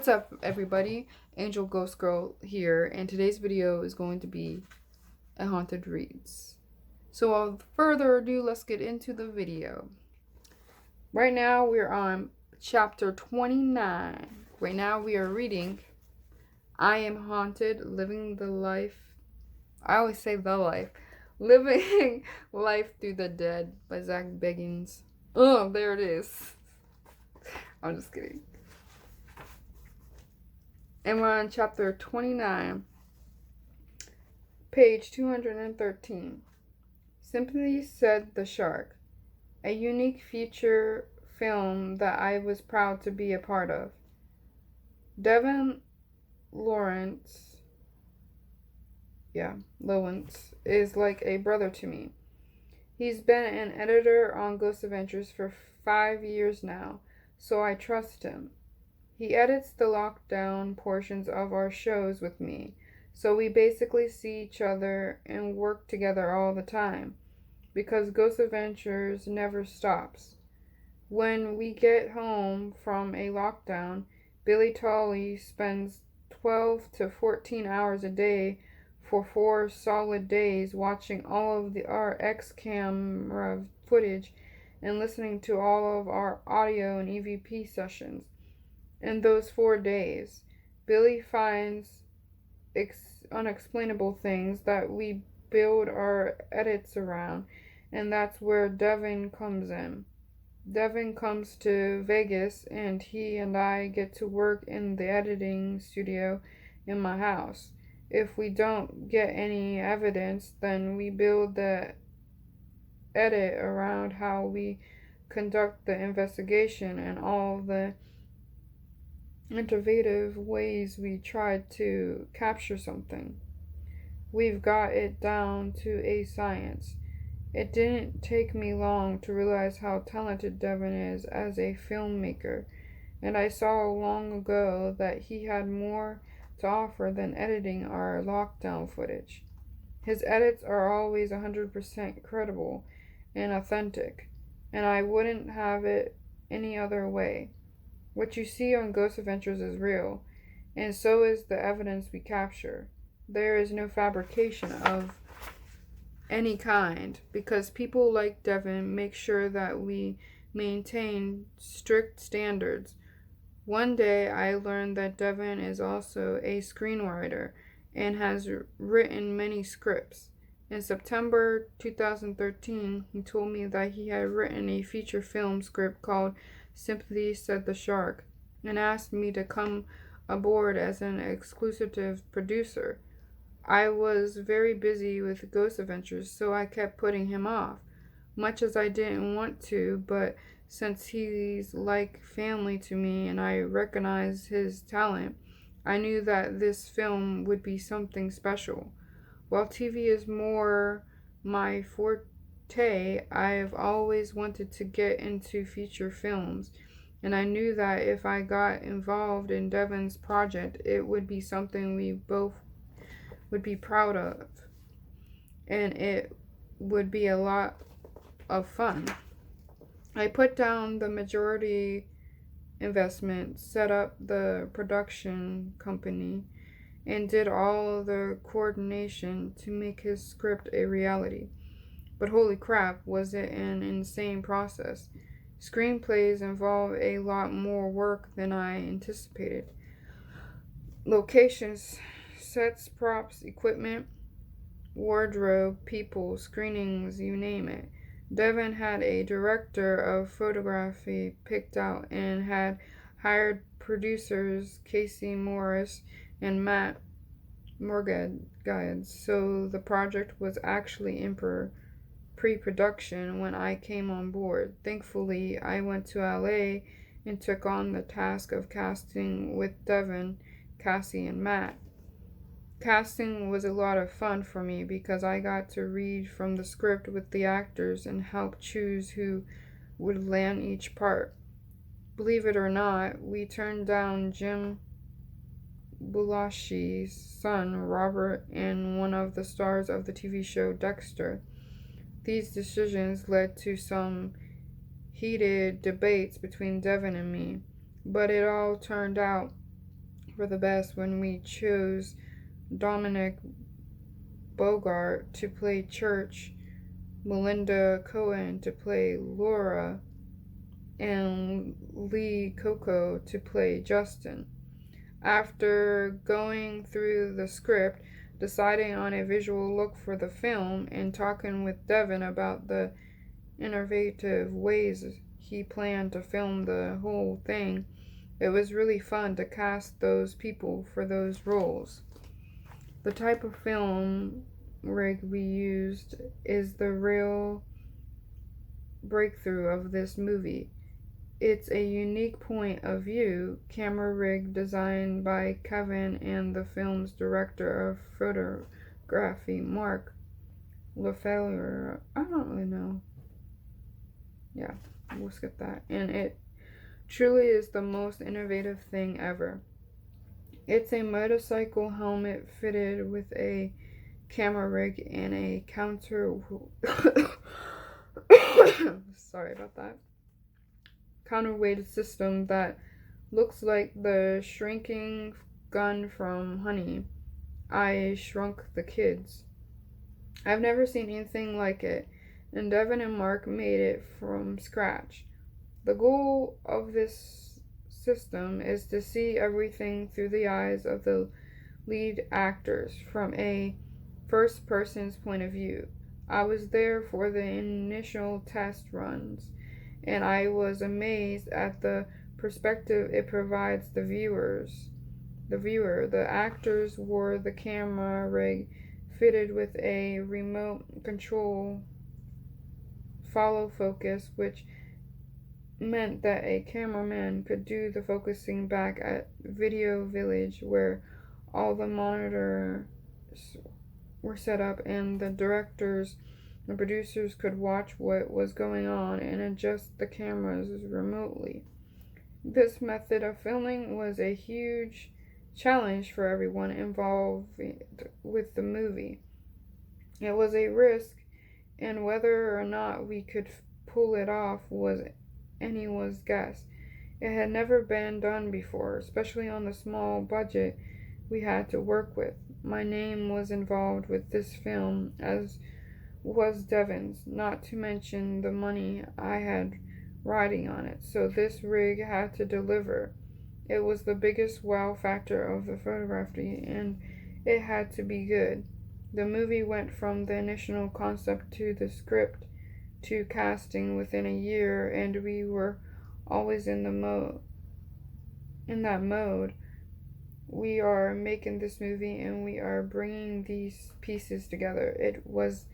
What's up, everybody? Angel Ghost Girl here, and today's video is going to be a haunted reads. So without further ado, let's get into the video. Right now we're on chapter 29. Right now we are reading I Am Haunted, Living the Life. I always say the life. Living Life Through the Dead by Zach Bagans. Oh, there it is. I'm just kidding. And we're on chapter 29, page 213. Simply Said the Shark, a unique feature film that I was proud to be a part of. Devin Lawrence is like a brother to me. He's been an editor on Ghost Adventures for 5 years now, so I trust him. He edits the lockdown portions of our shows with me, so we basically see each other and work together all the time, because Ghost Adventures never stops. When we get home from a lockdown, Billy Tully spends 12 to 14 hours a day for 4 solid days watching all of our X-camera footage and listening to all of our audio and EVP sessions. In those 4 days, Billy finds unexplainable things that we build our edits around, and that's where Devin comes in. Devin comes to Vegas, and he and I get to work in the editing studio in my house. If we don't get any evidence, then we build the edit around how we conduct the investigation and all the innovative ways we tried to capture something. We've got it down to a science. It didn't take me long to realize how talented Devin is as a filmmaker, and I saw long ago that he had more to offer than editing our lockdown footage. His edits are always 100% credible and authentic, and I wouldn't have it any other way. What you see on Ghost Adventures is real, and so is the evidence we capture. There is no fabrication of any kind, because people like Devin make sure that we maintain strict standards. One day I learned that Devin is also a screenwriter and has written many scripts. In September 2013, he told me that he had written a feature film script called Simply Said the Shark, and asked me to come aboard as an exclusive producer. I was very busy with Ghost Adventures, so I kept putting him off, much as I didn't want to, but since he's like family to me and I recognize his talent, I knew that this film would be something special. While TV is more my forte, I've always wanted to get into feature films, and I knew that if I got involved in Devin's project, it would be something we both would be proud of, and it would be a lot of fun. I put down the majority investment, set up the production company, and did all the coordination to make his script a reality. But holy crap, was it an insane process. Screenplays involve a lot more work than I anticipated. Locations, sets, props, equipment, wardrobe, people, screenings, you name it. Devin had a director of photography picked out and had hired producers Casey Morris and Matt Morgan, so the project was actually in pre-production when I came on board. Thankfully, I went to LA and took on the task of casting with Devin, Cassie, and Matt. Casting was a lot of fun for me because I got to read from the script with the actors and help choose who would land each part. Believe it or not, we turned down Jim Belushi's son, Robert, and one of the stars of the TV show Dexter. These decisions led to some heated debates between Devin and me, but it all turned out for the best when we chose Dominic Bogart to play Church, Melinda Cohen to play Laura, and Lee Coco to play Justin. After going through the script, deciding on a visual look for the film, and talking with Devin about the innovative ways he planned to film the whole thing, it was really fun to cast those people for those roles. The type of film rig we used is the real breakthrough of this movie. It's a unique point of view camera rig designed by Kevin and the film's director of photography, Mark LaFleur. I don't really know. Yeah, we'll skip that. And it truly is the most innovative thing ever. It's a motorcycle helmet fitted with a camera rig and a sorry about that. Counterweighted system that looks like the shrinking gun from Honey, I Shrunk the Kids. I've never seen anything like it, and Devin and Mark made it from scratch. The goal of this system is to see everything through the eyes of the lead actors from a first person's point of view. I was there for the initial test runs, and I was amazed at the perspective it provides the viewer. The actors wore the camera rig fitted with a remote control follow focus, which meant that a cameraman could do the focusing back at Video Village, where all the monitors were set up, and the directors and producers could watch what was going on and adjust the cameras remotely. This method of filming was a huge challenge for everyone involved with the movie. It was a risk, and whether or not we could pull it off was anyone's guess. It had never been done before, especially on the small budget we had to work with. My name was involved with this film, as was Devin's, not to mention the money I had riding on it, so this rig had to deliver. It was the biggest wow factor of the photography, and it had to be good. The movie went from the initial concept to the script to casting within a year, and we were always in that mode. We are making this movie and we are bringing these pieces together. It was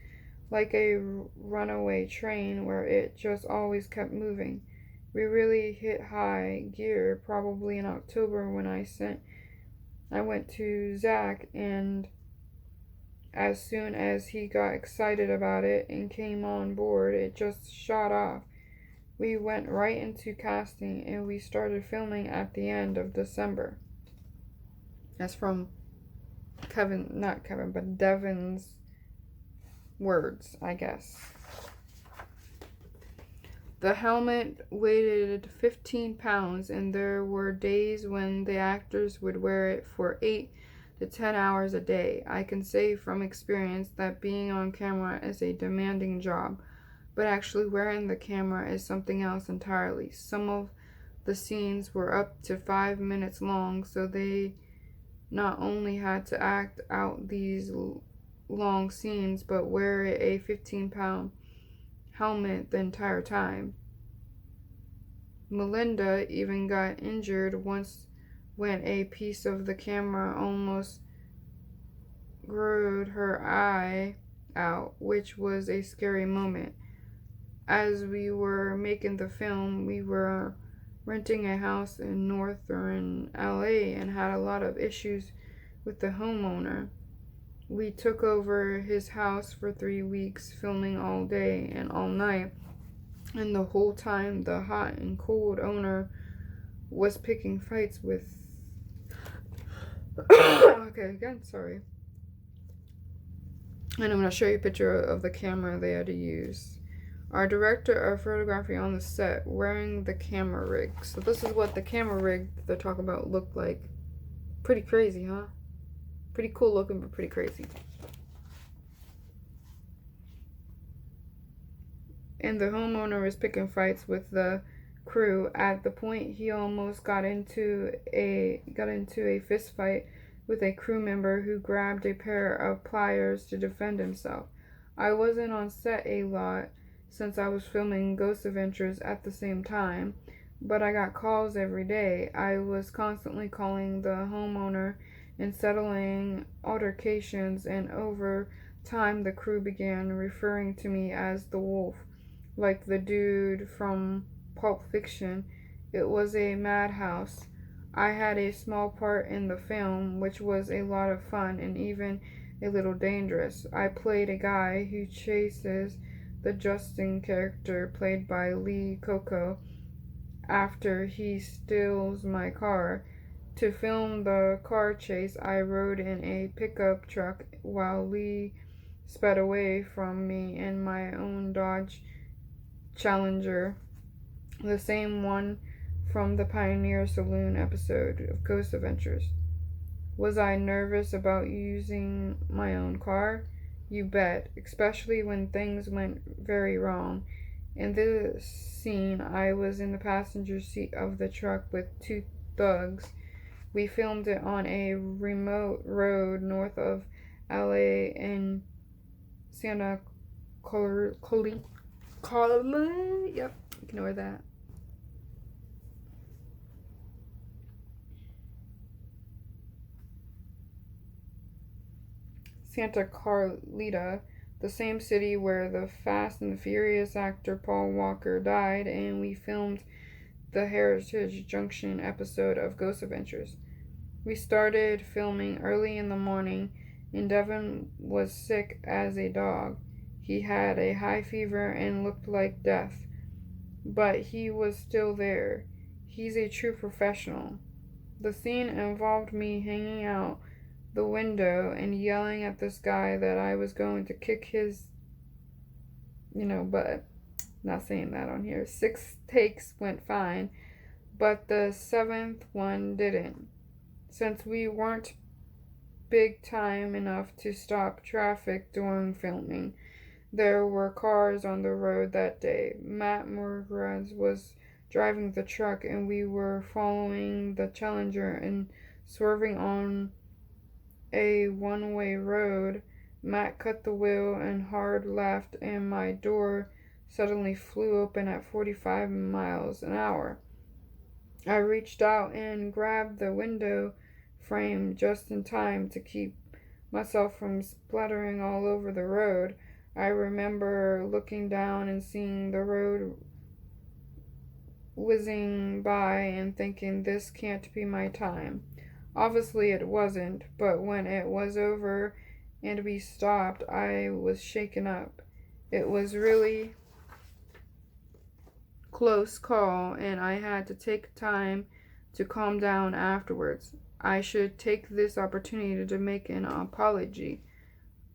like a runaway train where it just always kept moving. We really hit high gear probably in October when I went to Zach, and as soon as he got excited about it and came on board, it just shot off. We went right into casting and we started filming at the end of December. That's from Devin's words, I guess. The helmet weighed 15 pounds, and there were days when the actors would wear it for 8 to 10 hours a day. I can say from experience that being on camera is a demanding job, but actually wearing the camera is something else entirely. Some of the scenes were up to 5 minutes long, so they not only had to act out these long scenes, but wear a 15-pound helmet the entire time. Melinda even got injured once when a piece of the camera almost gouged her eye out, which was a scary moment. As we were making the film, we were renting a house in Northern LA and had a lot of issues with the homeowner. We took over his house for 3 weeks, filming all day and all night, and the whole time the hot and cold owner was picking fights with okay, again, sorry. And I'm going to show you a picture of the camera they had to use. Our director of photography on the set wearing the camera rig. So this is what the camera rig they're talking about looked like Pretty crazy, huh? Pretty cool looking, but pretty crazy. And the homeowner was picking fights with the crew. At the point, he almost got into a fist fight with a crew member who grabbed a pair of pliers to defend himself. I wasn't on set a lot since I was filming Ghost Adventures at the same time, but I got calls every day. I was constantly calling the homeowner and settling altercations, and over time the crew began referring to me as the wolf, like the dude from Pulp Fiction. It was a madhouse. I had a small part in the film, which was a lot of fun and even a little dangerous. I played a guy who chases the Justin character played by Lee Coco after he steals my car. To film the car chase, I rode in a pickup truck while Lee sped away from me in my own Dodge Challenger, the same one from the Pioneer Saloon episode of Ghost Adventures. Was I nervous about using my own car? You bet, especially when things went very wrong. In this scene, I was in the passenger seat of the truck with two thugs. We filmed it on a remote road north of LA in Santa Clara. Yep, ignore that. Santa Carlita, the same city where the Fast and the Furious actor Paul Walker died, and we filmed the Heritage Junction episode of Ghost Adventures. We started filming early in the morning, and Devin was sick as a dog. He had a high fever and looked like death, but he was still there. He's a true professional. The scene involved me hanging out the window and yelling at this guy that I was going to kick his, butt. Not saying that on here. 6 takes went fine, but the 7th one didn't. Since we weren't big time enough to stop traffic during filming, there were cars on the road that day. Matt Morgraz was driving the truck, and we were following the Challenger and swerving on a one-way road. Matt cut the wheel and hard left, and my door suddenly flew open at 45 miles an hour. I reached out and grabbed the window frame just in time to keep myself from splattering all over the road. I remember looking down and seeing the road whizzing by and thinking, this can't be my time. Obviously it wasn't, but when it was over and we stopped, I was shaken up. It was really close call, and I had to take time to calm down afterwards. I should take this opportunity to make an apology.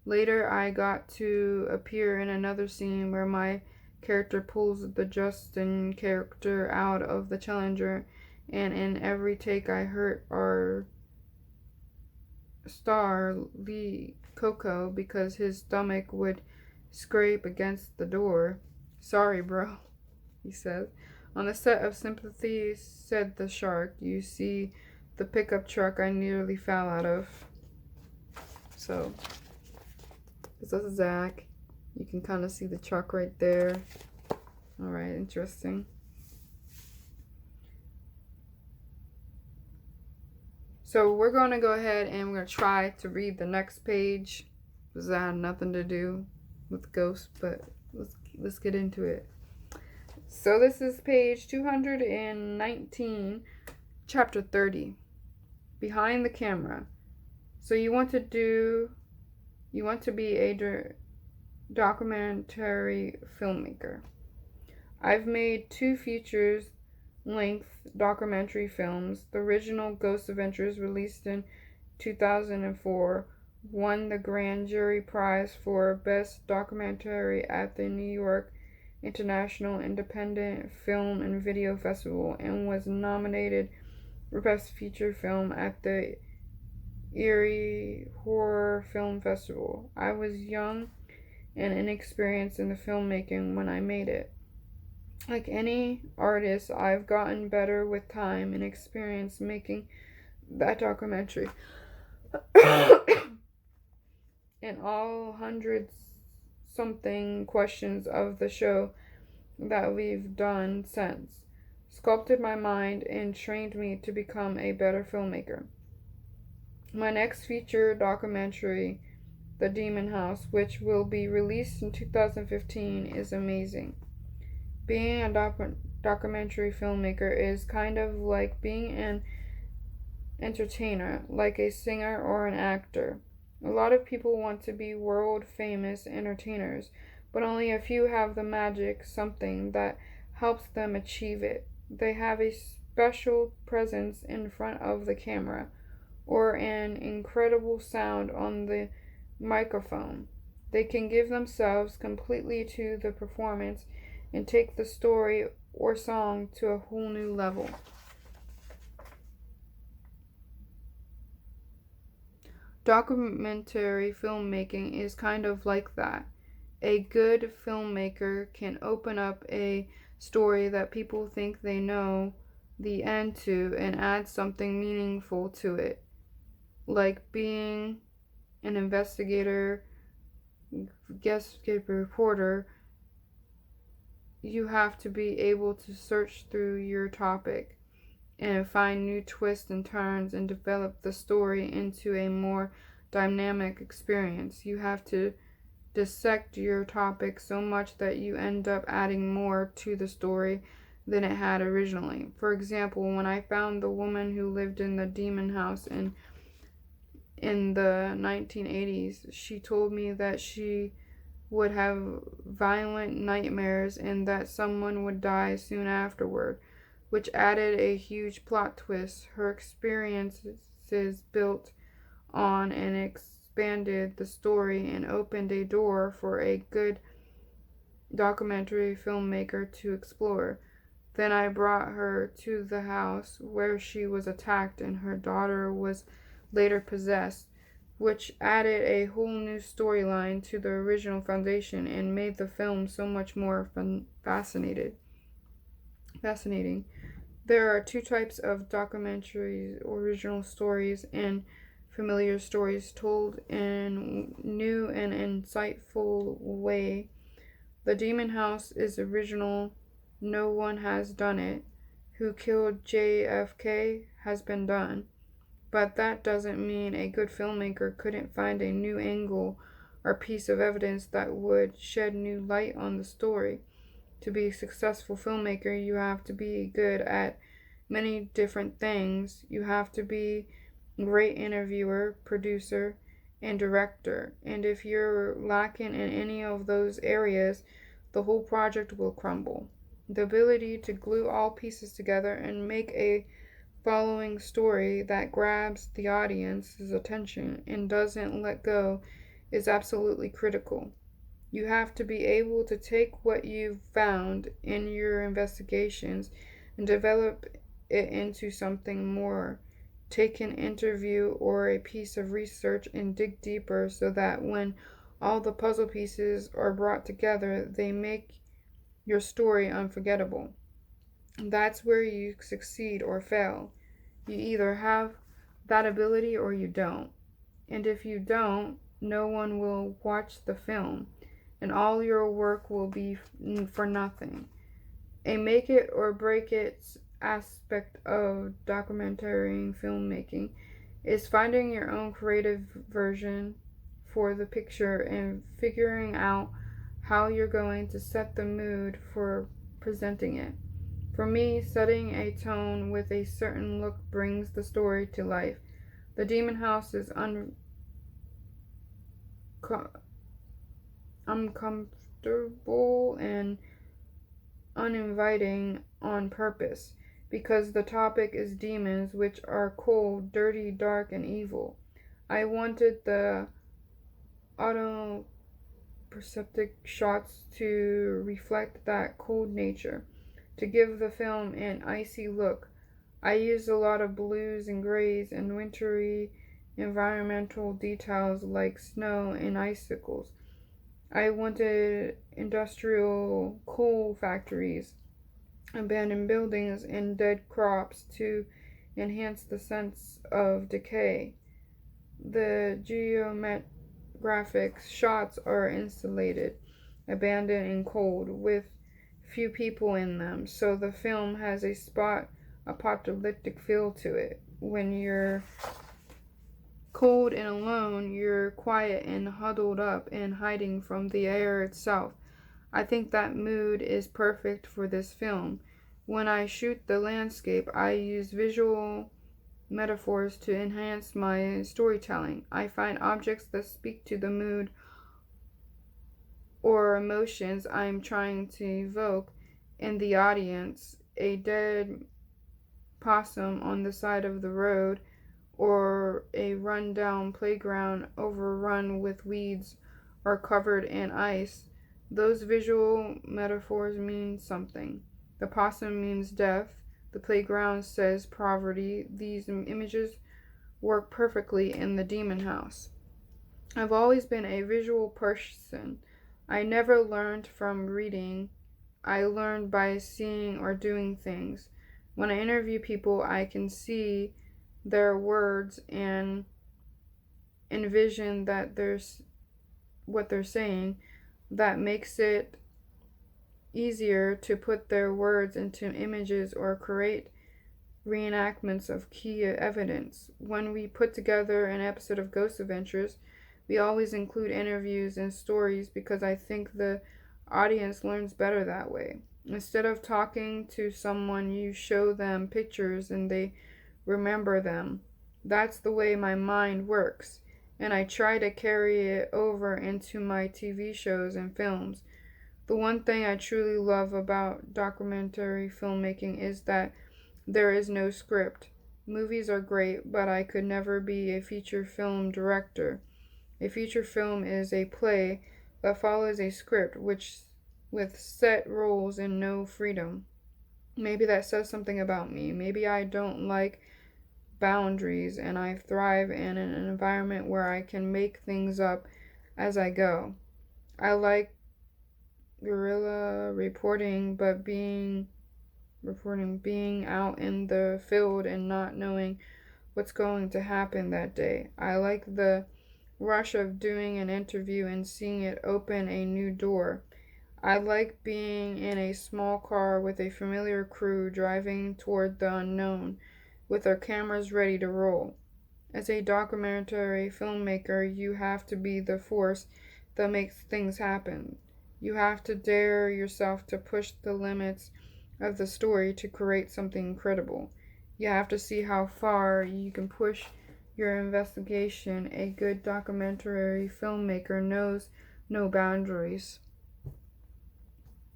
Later, I got to appear in another scene where my character pulls the Justin character out of the Challenger, and in every take I hurt our star, Lee Coco, because his stomach would scrape against the door. Sorry, bro, he says. On the set of Sympathy, said the shark, you see the pickup truck I nearly fell out of. So, this is Zach. You can kind of see the truck right there. Alright, interesting. So we're going to go ahead and we're going to try to read the next page, because that had nothing to do with ghosts, but let's get into it. So this is page 219, chapter 30, Behind the Camera. So you want to be a documentary filmmaker. I've made 2 features-length documentary films. The original Ghost Adventures, released in 2004, won the Grand Jury Prize for Best Documentary at the New York International Independent Film and Video Festival, and was nominated for Best Feature Film at the Erie Horror Film Festival. I was young and inexperienced in the filmmaking when I made it. Like any artist, I've gotten better with time and experience making that documentary. And all hundreds something questions of the show that we've done since sculpted my mind and trained me to become a better filmmaker. My next feature documentary, The Demon House, which will be released in 2015, is amazing. Being a documentary filmmaker is kind of like being an entertainer, like a singer or an actor. A lot of people want to be world famous entertainers, but only a few have the magic something that helps them achieve it. They have a special presence in front of the camera or an incredible sound on the microphone. They can give themselves completely to the performance and take the story or song to a whole new level. Documentary filmmaking is kind of like that. A good filmmaker can open up a story that people think they know the end to and add something meaningful to it. Like being an investigator, guest reporter, you have to be able to search through your topic and find new twists and turns and develop the story into a more dynamic experience. You have to dissect your topic so much that you end up adding more to the story than it had originally. For example, when I found the woman who lived in the demon house in the 1980s, she told me that she would have violent nightmares and that someone would die soon afterward, which added a huge plot twist. Her experiences built on and expanded the story and opened a door for a good documentary filmmaker to explore. Then I brought her to the house where she was attacked and her daughter was later possessed, which added a whole new storyline to the original foundation and made the film so much more fascinating. There are two types of documentaries: original stories and familiar stories told in new and insightful way. The Demon House is original. No one has done it. Who Killed JFK has been done. But that doesn't mean a good filmmaker couldn't find a new angle or piece of evidence that would shed new light on the story. To be a successful filmmaker, you have to be good at many different things. You have to be a great interviewer, producer, and director. And if you're lacking in any of those areas, the whole project will crumble. The ability to glue all pieces together and make a following story that grabs the audience's attention and doesn't let go is absolutely critical. You have to be able to take what you've found in your investigations and develop it into something more. Take an interview or a piece of research and dig deeper so that when all the puzzle pieces are brought together, they make your story unforgettable. That's where you succeed or fail. You either have that ability or you don't. And if you don't, no one will watch the film, and all your work will be for nothing. A make it or break it aspect of documentary filmmaking is finding your own creative version for the picture and figuring out how you're going to set the mood for presenting it. For me, setting a tone with a certain look brings the story to life. The Demon House is uncomfortable and uninviting on purpose because the topic is demons, which are cold, dirty, dark, and evil. I wanted the auto-perceptic shots to reflect that cold nature, to give the film an icy look. I used a lot of blues and grays and wintry environmental details like snow and icicles. I wanted industrial coal factories, abandoned buildings, and dead crops to enhance the sense of decay. The geographic shots are insulated, abandoned, and cold, with few people in them, so the film has a spot apocalyptic feel to it. When you're cold and alone, you're quiet and huddled up and hiding from the air itself. I think that mood is perfect for this film. When I shoot the landscape, I use visual metaphors to enhance my storytelling. I find objects that speak to the mood or emotions I'm trying to evoke in the audience. A dead possum on the side of the road, or a run-down playground overrun with weeds or covered in ice. Those visual metaphors mean something. The possum means death. The playground says poverty. These images work perfectly in the demon house. I've always been a visual person. I never learned from reading. I learned by seeing or doing things. When I interview people, I can see their words and envision that there's what they're saying. That makes it easier to put their words into images or create reenactments of key evidence. When we put together an episode of Ghost Adventures, we always include interviews and stories because I think the audience learns better that way. Instead of talking to someone, you show them pictures and they remember them. That's the way my mind works, and I try to carry it over into my TV shows and films. The one thing I truly love about documentary filmmaking is that there is no script. Movies are great, but I could never be a feature film director. A feature film is a play that follows a script with set rules and no freedom. Maybe that says something about me. Maybe I don't like boundaries and I thrive in an environment where I can make things up as I go. I like guerrilla reporting, but being out in the field and not knowing what's going to happen that day. I like the rush of doing an interview and seeing it open a new door. I like being in a small car with a familiar crew driving toward the unknown, with our cameras ready to roll. As a documentary filmmaker, you have to be the force that makes things happen. You have to dare yourself to push the limits of the story to create something incredible. You have to see how far you can push your investigation. A good documentary filmmaker knows no boundaries.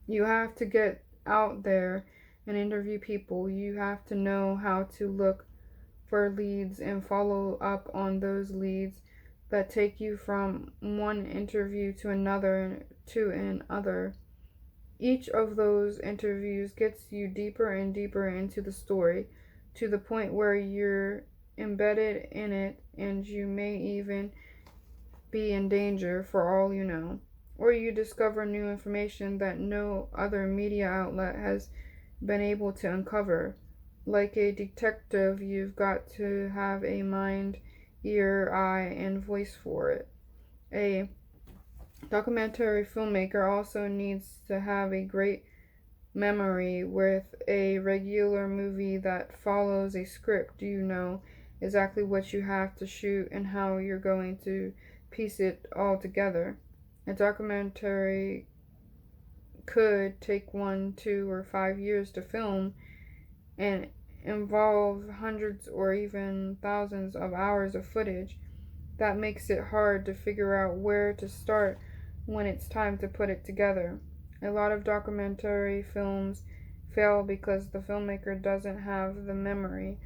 You have to get out there and interview people. You have to know how to look for leads and follow up on those leads that take you from one interview to another to another. Each of those interviews gets you deeper and deeper into the story, to the point where you're embedded in it and you may even be in danger for all you know. Or you discover new information that no other media outlet has been able to uncover. Like a detective, you've got to have a mind, ear, eye, and voice for it. A documentary filmmaker also needs to have a great memory. With a regular movie that follows a script, you know exactly what you have to shoot and how you're going to piece it all together. A documentary could take 1, 2, or 5 years to film and involve hundreds or even thousands of hours of footage. That makes it hard to figure out where to start when it's time to put it together. A lot of documentary films fail because the filmmaker doesn't have the memory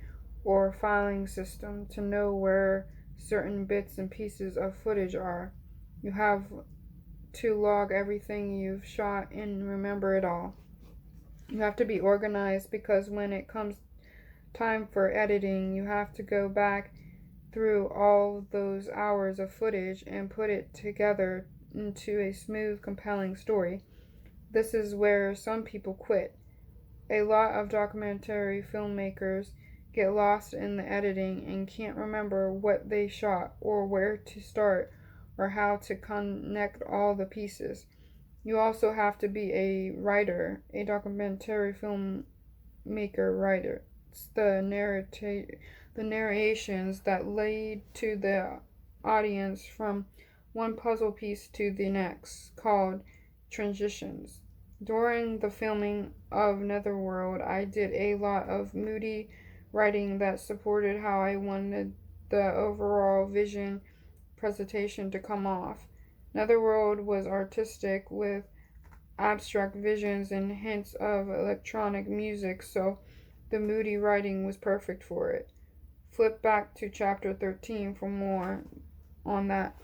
or filing system to know where certain bits and pieces of footage are. You have to log everything you've shot and remember it all. You have to be organized because when it comes time for editing, you have to go back through all those hours of footage and put it together into a smooth, compelling story. This is where some people quit. A lot of documentary filmmakers get lost in the editing and can't remember what they shot or where to start or how to connect all the pieces. You also have to be a writer, a documentary filmmaker writer. It's the narrations that lead to the audience from one puzzle piece to the next, called transitions. During the filming of Netherworld, I did a lot of moody writing that supported how I wanted the overall vision presentation to come off. Netherworld was artistic with abstract visions and hints of electronic music, so the moody writing was perfect for it. Flip back to chapter 13 for more on that.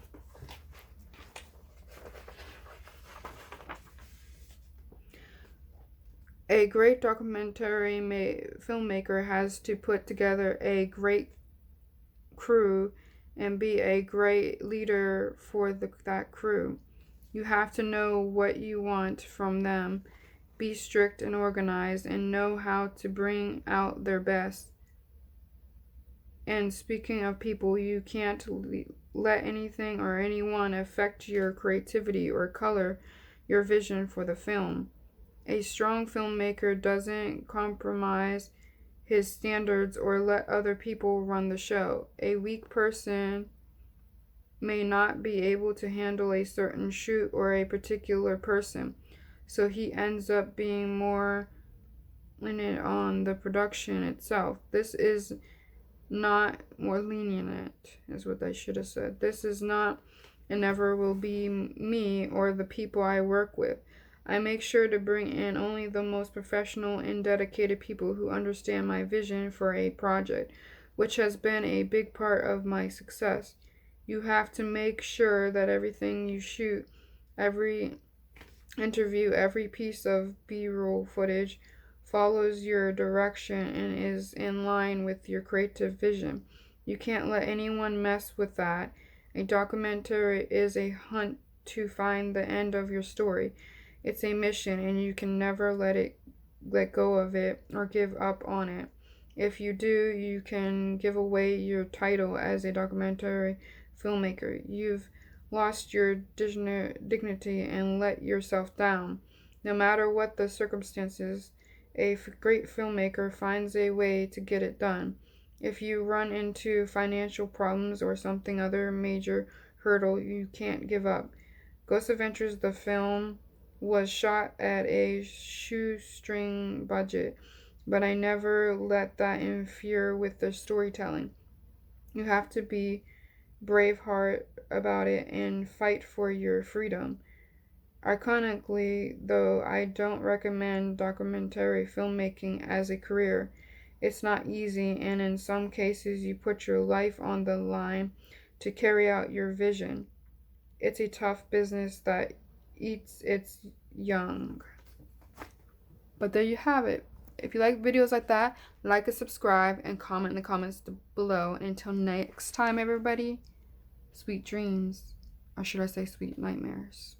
A great documentary filmmaker has to put together a great crew and be a great leader for that crew. You have to know what you want from them, be strict and organized, and know how to bring out their best. And speaking of people, you can't let anything or anyone affect your creativity or color your vision for the film. A strong filmmaker doesn't compromise his standards or let other people run the show. A weak person may not be able to handle a certain shoot or a particular person, so he ends up being more in it on the production itself. This is not more lenient, is what I should have said. This is not and never will be me or the people I work with. I make sure to bring in only the most professional and dedicated people who understand my vision for a project, which has been a big part of my success. You have to make sure that everything you shoot, every interview, every piece of B-roll footage follows your direction and is in line with your creative vision. You can't let anyone mess with that. A documentary is a hunt to find the end of your story. It's a mission, and you can never let go of it or give up on it. If you do, you can give away your title as a documentary filmmaker. You've lost your dignity and let yourself down. No matter what the circumstances, a great filmmaker finds a way to get it done. If you run into financial problems or something other major hurdle, you can't give up. Ghost Adventures, the film, was shot at a shoestring budget, but I never let that interfere with the storytelling. You have to be braveheart about it and fight for your freedom. Ironically, though, I don't recommend documentary filmmaking as a career. It's not easy, and in some cases, you put your life on the line to carry out your vision. It's a tough business that eats its young. But there you have it. If you like videos like that, like and subscribe and comment in the comments below. And until next time, everybody, sweet dreams. Or should I say sweet nightmares.